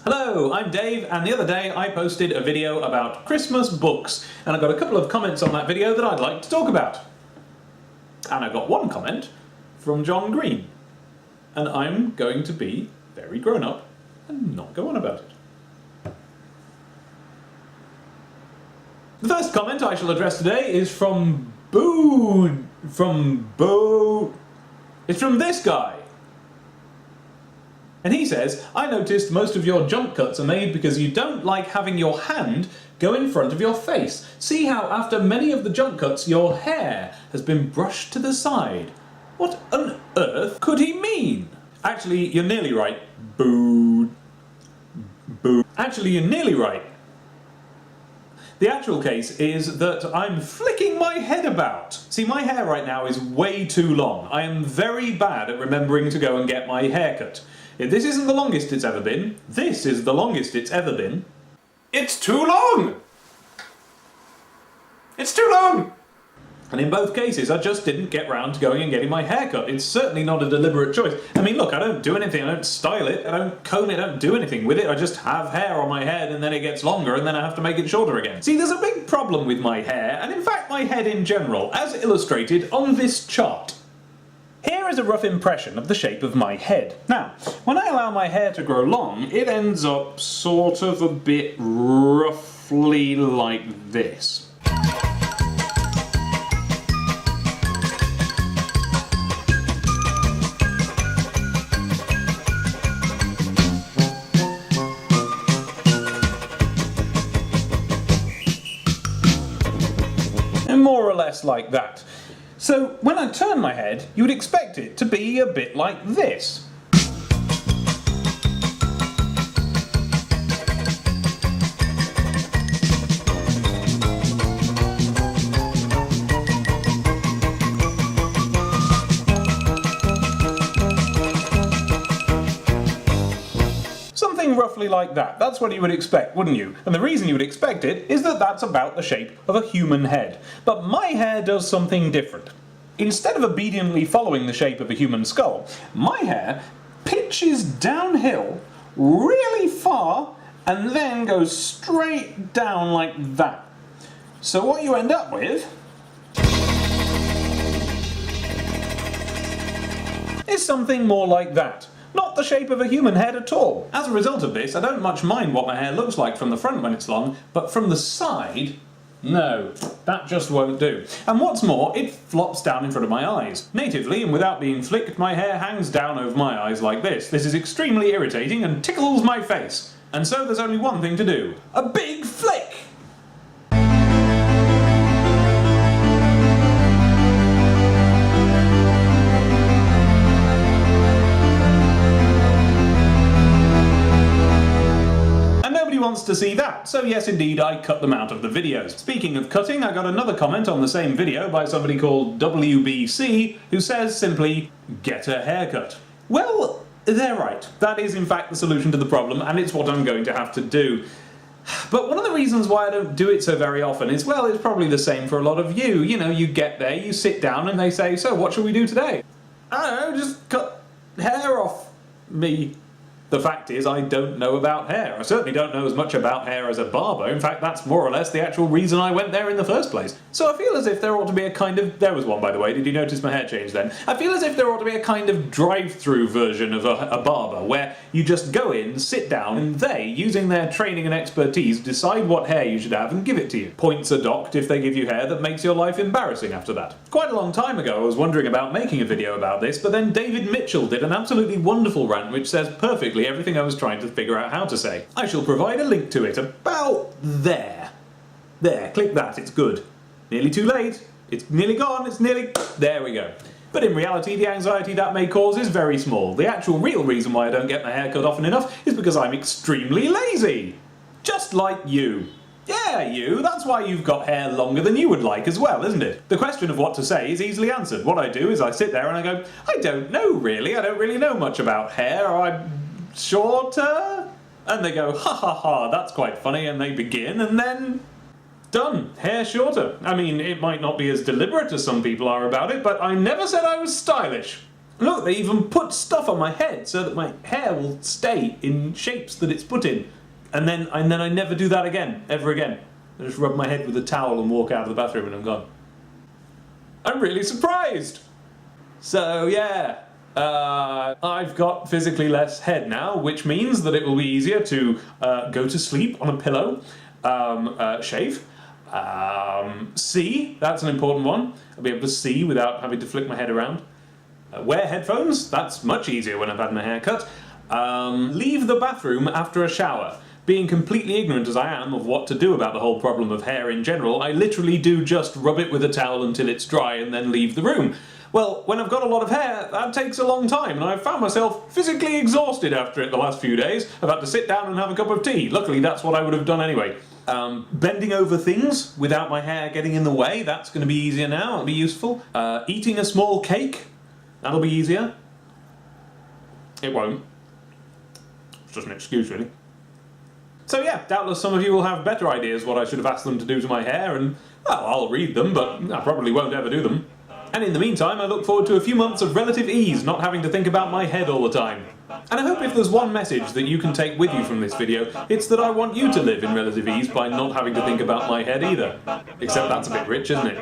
Hello, I'm Dave, and the other day I posted a video about Christmas books, and I got a couple of comments on that video that I'd like to talk about. And I got one comment from John Green, and I'm going to be very grown up and not go on about it. The first comment I shall address today is from It's from this guy. And he says, I noticed most of your jump cuts are made because you don't like having your hand go in front of your face. See how after many of the jump cuts your hair has been brushed to the side. What on earth could he mean? Actually, you're nearly right. Actually, you're nearly right. The actual case is that I'm flicking my head about. See, my hair right now is way too long. I am very bad at remembering to go and get my hair cut. If this isn't the longest it's ever been, this is the longest it's ever been. It's too long! It's too long! And in both cases, I just didn't get round to going and getting my hair cut. It's certainly not a deliberate choice. I mean, look, I don't do anything. I don't style it. I don't comb it. I don't do anything with it. I just have hair on my head and then it gets longer and then I have to make it shorter again. See, there's a big problem with my hair, and in fact my head in general, as illustrated on this chart. Here is a rough impression of the shape of my head. Now, when I allow my hair to grow long, it ends up sort of a bit roughly like this. And more or less like that. So, when I turn my head, you would expect it to be a bit like this. Something roughly like that. That's what you would expect, wouldn't you? And the reason you would expect it is that that's about the shape of a human head. But my hair does something different. Instead of obediently following the shape of a human skull, my hair pitches downhill really far and then goes straight down like that. So what you end up with is something more like that. Not the shape of a human head at all. As a result of this, I don't much mind what my hair looks like from the front when it's long, but from the side, no, that just won't do. And what's more, it flops down in front of my eyes. Natively, and without being flicked, my hair hangs down over my eyes like this. This is extremely irritating and tickles my face. And so there's only one thing to do. A big flick! Wants to see that, so yes indeed I cut them out of the videos. Speaking of cutting, I got another comment on the same video by somebody called WBC who says simply, get a haircut. Well, they're right. That is in fact the solution to the problem, and it's what I'm going to have to do. But one of the reasons why I don't do it so very often is, well, it's probably the same for a lot of you. You know, you get there, you sit down and they say, so what shall we do today? I don't know, just cut hair off me. The fact is, I don't know about hair. I certainly don't know as much about hair as a barber. In fact, that's more or less the actual reason I went there in the first place. So I feel as if there ought to be a kind of... There was one, by the way. Did you notice my hair change then? I feel as if there ought to be a kind of drive-through version of a barber, where you just go in, sit down, and they, using their training and expertise, decide what hair you should have and give it to you. Points are docked if they give you hair that makes your life embarrassing after that. Quite a long time ago, I was wondering about making a video about this, but then David Mitchell did an absolutely wonderful rant which says perfectly everything I was trying to figure out how to say. I shall provide a link to it about there. There, click that, it's good. Nearly too late, it's nearly gone, it's nearly... There we go. But in reality, the anxiety that may cause is very small. The actual real reason why I don't get my hair cut often enough is because I'm extremely lazy. Just like you. Yeah, you. That's why you've got hair longer than you would like as well, isn't it? The question of what to say is easily answered. What I do is I sit there and I go, I don't know really. I don't really know much about hair. I'm shorter? And they go, ha ha ha, that's quite funny, and they begin, and then... done. Hair shorter. I mean, it might not be as deliberate as some people are about it, but I never said I was stylish. Look, they even put stuff on my head so that my hair will stay in shapes that it's put in. And then I never do that again, ever again. I just rub my head with a towel and walk out of the bathroom and I'm gone. I'm really surprised! So yeah, I've got physically less head now, which means that it will be easier to go to sleep on a pillow, shave, see, that's an important one. I'll be able to see without having to flick my head around. Wear headphones, that's much easier when I've had my hair cut. Leave the bathroom after a shower. Being completely ignorant as I am of what to do about the whole problem of hair in general, I literally do just rub it with a towel until it's dry and then leave the room. Well, when I've got a lot of hair, that takes a long time, and I've found myself physically exhausted after it the last few days. I've had to sit down and have a cup of tea. Luckily, that's what I would have done anyway. Bending over things without my hair getting in the way, that's going to be easier now, it'll be useful. Eating a small cake, that'll be easier. It won't. It's just an excuse, really. So yeah, doubtless some of you will have better ideas what I should have asked them to do to my hair, and, well, I'll read them, but I probably won't ever do them. And in the meantime, I look forward to a few months of relative ease, not having to think about my head all the time. And I hope if there's one message that you can take with you from this video, it's that I want you to live in relative ease by not having to think about my head either. Except that's a bit rich, isn't it?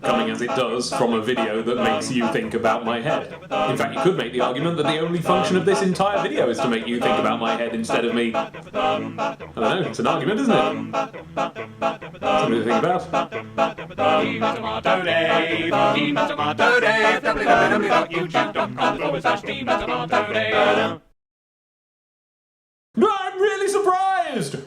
Coming as it does from a video that makes you think about my head. In fact, you could make the argument that the only function of this entire video is to make you think about my head instead of me. I don't know, it's an argument, isn't it? Something to think about. Tomato Dave, Tomato Dave, www.youtube.com/Tomato Dave. I'm really surprised!